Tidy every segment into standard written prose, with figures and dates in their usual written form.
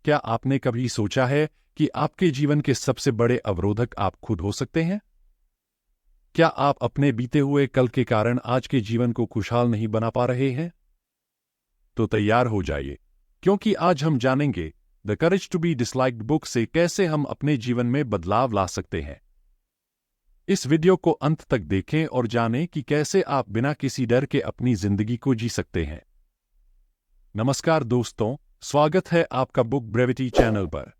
क्या आपने कभी सोचा है कि आपके जीवन के सबसे बड़े अवरोधक आप खुद हो सकते हैं? क्या आप अपने बीते हुए कल के कारण आज के जीवन को खुशहाल नहीं बना पा रहे हैं? तो तैयार हो जाइए, क्योंकि आज हम जानेंगे the courage to be disliked book से कैसे हम अपने जीवन में बदलाव ला सकते हैं। इस वीडियो को अंत तक देखें और जानें कि कैसे आप बिना किसी डर के अपनी जिंदगी को जी सकते हैं। नमस्कार दोस्तों, स्वागत है आपका बुक ब्रेविटी चैनल पर।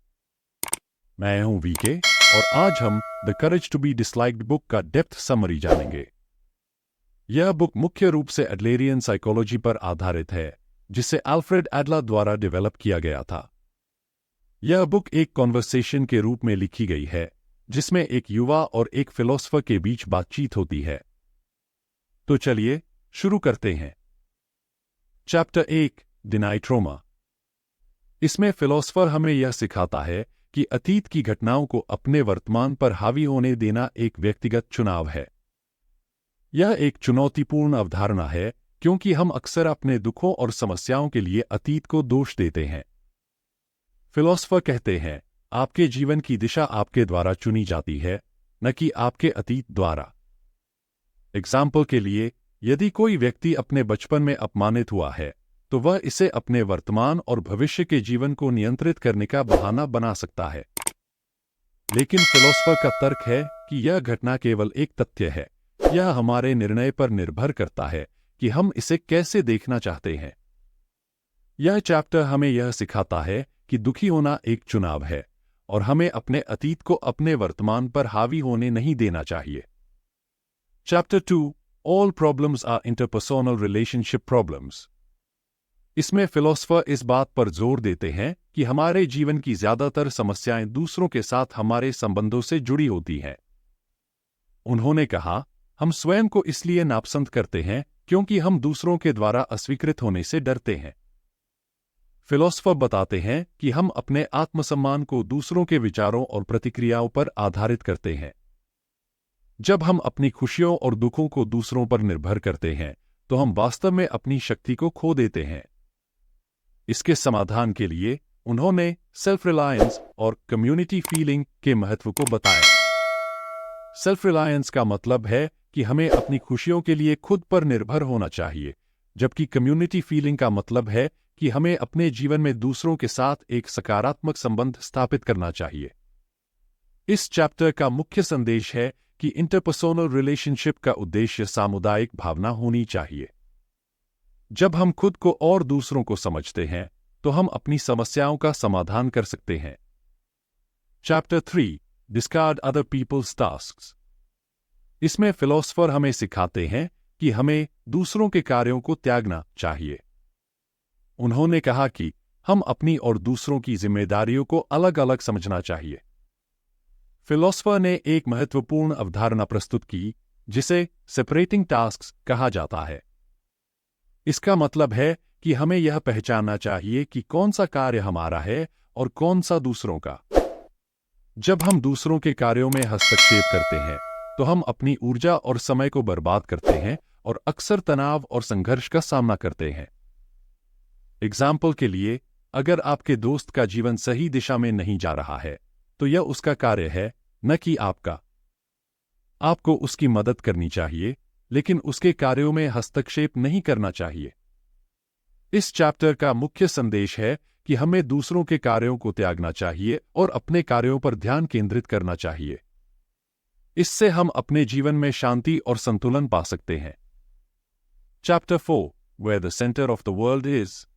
मैं हूं वीके और आज हम the courage to be disliked book का डेप्थ समरी जानेंगे। यह बुक मुख्य रूप से एडलेरियन साइकोलॉजी पर आधारित है, जिसे अल्फ्रेड एडलर द्वारा डेवलप किया गया था। यह बुक एक कॉन्वर्सेशन के रूप में लिखी गई है, जिसमें एक युवा और एक फिलोसफर के बीच बातचीत होती है। तो चलिए शुरू करते हैं। Chapter 1, deny trauma. इसमें फिलोसफर हमें यह सिखाता है कि अतीत की घटनाओं को अपने वर्तमान पर हावी होने देना एक व्यक्तिगत चुनाव है। यह एक चुनौतीपूर्ण अवधारणा है, क्योंकि हम अक्सर अपने दुखों और समस्याओं के लिए अतीत को दोष देते हैं। फिलोसफर कहते हैं, आपके जीवन की दिशा आपके द्वारा चुनी जाती है, न कि आपके अतीत द्वारा। एग्जाम्पल के लिए, यदि कोई व्यक्ति अपने बचपन में अपमानित हुआ है, तो वह इसे अपने वर्तमान और भविष्य के जीवन को नियंत्रित करने का बहाना बना सकता है। लेकिन फिलोसफर का तर्क है कि यह घटना केवल एक तथ्य है। यह हमारे निर्णय पर निर्भर करता है कि हम इसे कैसे देखना चाहते हैं। यह चैप्टर हमें यह सिखाता है कि दुखी होना एक चुनाव है और हमें अपने अतीत को अपने वर्तमान पर हावी होने नहीं देना चाहिए। Chapter 2, all problems are interpersonal relationship problems. इसमें फिलोसफर इस बात पर जोर देते हैं कि हमारे जीवन की ज्यादातर समस्याएं दूसरों के साथ हमारे संबंधों से जुड़ी होती हैं। उन्होंने कहा, हम स्वयं को इसलिए नापसंद करते हैं क्योंकि हम दूसरों के द्वारा अस्वीकृत होने से डरते हैं। फिलोसफर बताते हैं कि हम अपने आत्मसम्मान को दूसरों के विचारों और प्रतिक्रियाओं पर आधारित करते हैं। जब हम अपनी खुशियों और दुखों को दूसरों पर निर्भर करते हैं, तो हम वास्तव में अपनी शक्ति को खो देते हैं। इसके समाधान के लिए उन्होंने सेल्फ रिलायंस और कम्युनिटी फीलिंग के महत्व को बताया। सेल्फ रिलायंस का मतलब है कि हमें अपनी खुशियों के लिए खुद पर निर्भर होना चाहिए, जबकि कम्युनिटी फीलिंग का मतलब है कि हमें अपने जीवन में दूसरों के साथ एक सकारात्मक संबंध स्थापित करना चाहिए। इस चैप्टर का मुख्य संदेश है कि इंटरपर्सोनल रिलेशनशिप का उद्देश्य सामुदायिक भावना होनी चाहिए। जब हम खुद को और दूसरों को समझते हैं, तो हम अपनी समस्याओं का समाधान कर सकते हैं। Chapter 3, discard other people's tasks. इसमें फिलोसफर हमें सिखाते हैं कि हमें दूसरों के कार्यों को त्यागना चाहिए। उन्होंने कहा कि हम अपनी और दूसरों की जिम्मेदारियों को अलग अलग समझना चाहिए। फिलोसफर ने एक महत्वपूर्ण अवधारणा प्रस्तुत की, जिसे सेपरेटिंग टास्क्स कहा जाता है। इसका मतलब है कि हमें यह पहचानना चाहिए कि कौन सा कार्य हमारा है और कौन सा दूसरों का। जब हम दूसरों के कार्यों में हस्तक्षेप करते हैं, तो हम अपनी ऊर्जा और समय को बर्बाद करते हैं और अक्सर तनाव और संघर्ष का सामना करते हैं। एग्जाम्पल के लिए, अगर आपके दोस्त का जीवन सही दिशा में नहीं जा रहा है, तो यह उसका कार्य है, न कि आपका। आपको उसकी मदद करनी चाहिए, लेकिन उसके कार्यों में हस्तक्षेप नहीं करना चाहिए। इस चैप्टर का मुख्य संदेश है कि हमें दूसरों के कार्यों को त्यागना चाहिए और अपने कार्यों पर ध्यान केंद्रित करना चाहिए। इससे हम अपने जीवन में शांति और संतुलन पा सकते हैं। Chapter 4, where the centre of the world is.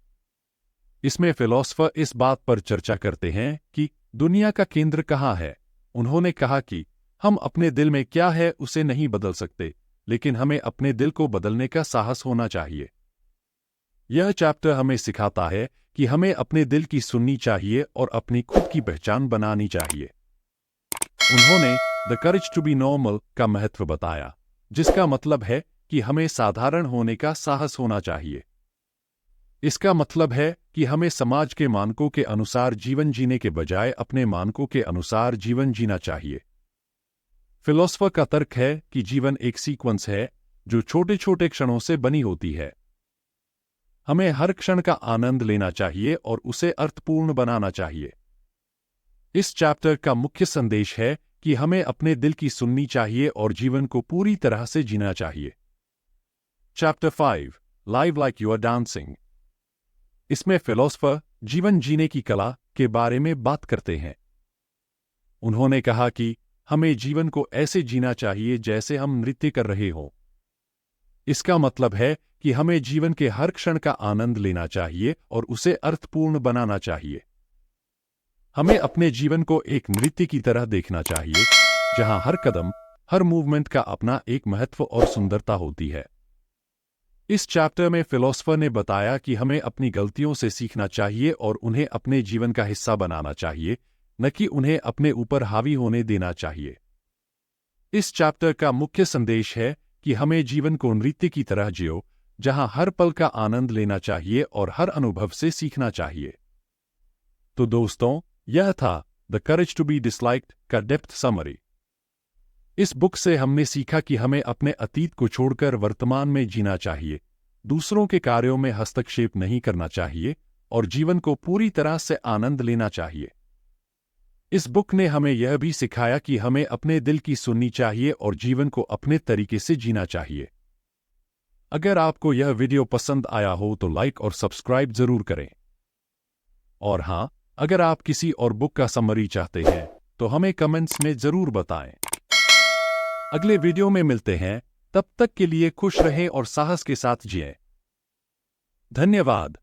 इसमें फिलोसफर इस बात पर चर्चा करते हैं कि दुनिया का केंद्र कहाँ है। उन्होंने कहा कि हम अपने दिल में क्या है उसे नहीं बदल सकते, लेकिन हमें अपने दिल को बदलने का साहस होना चाहिए। यह चैप्टर हमें सिखाता है कि हमें अपने दिल की सुननी चाहिए और अपनी खुद की पहचान बनानी चाहिए। उन्होंने the courage to be normal का महत्व बताया, जिसका मतलब है कि हमें साधारण होने का साहस होना चाहिए। इसका मतलब है कि हमें समाज के मानकों के अनुसार जीवन जीने के बजाय अपने मानकों के अनुसार जीवन जीना चाहिए। फिलोसफर का तर्क है कि जीवन एक सीक्वेंस है जो छोटे छोटे क्षणों से बनी होती है। हमें हर क्षण का आनंद लेना चाहिए और उसे अर्थपूर्ण बनाना चाहिए। इस चैप्टर का मुख्य संदेश है कि हमें अपने दिल की सुननी चाहिए और जीवन को पूरी तरह से जीना चाहिए। Chapter 5 live like you are dancing. इसमें फिलोसफर जीवन जीने की कला के बारे में बात करते हैं। उन्होंने कहा कि हमें जीवन को ऐसे जीना चाहिए जैसे हम नृत्य कर रहे हों। इसका मतलब है कि हमें जीवन के हर क्षण का आनंद लेना चाहिए और उसे अर्थपूर्ण बनाना चाहिए। हमें अपने जीवन को एक नृत्य की तरह देखना चाहिए, जहां हर कदम, हर मूवमेंट का अपना एक महत्व और सुंदरता होती है। इस चैप्टर में फिलोसफर ने बताया कि हमें अपनी गलतियों से सीखना चाहिए और उन्हें अपने जीवन का हिस्सा बनाना चाहिए, न कि उन्हें अपने ऊपर हावी होने देना चाहिए। इस चैप्टर का मुख्य संदेश है कि हमें जीवन को नृत्य की तरह जियो, जहां हर पल का आनंद लेना चाहिए और हर अनुभव से सीखना चाहिए। तो दोस्तों, यह था the courage to be disliked का डेप्थ समरी। इस बुक से हमने सीखा कि हमें अपने अतीत को छोड़कर वर्तमान में जीना चाहिए, दूसरों के कार्यों में हस्तक्षेप नहीं करना चाहिए और जीवन को पूरी तरह से आनंद लेना चाहिए। इस बुक ने हमें यह भी सिखाया कि हमें अपने दिल की सुननी चाहिए और जीवन को अपने तरीके से जीना चाहिए। अगर आपको यह वीडियो पसंद आया हो तो लाइक और सब्सक्राइब जरूर करें। और हां, अगर आप किसी और बुक का समरी चाहते हैं तो हमें कमेंट्स में जरूर बताएं। अगले वीडियो में मिलते हैं, तब तक के लिए खुश रहें और साहस के साथ जिएं। धन्यवाद।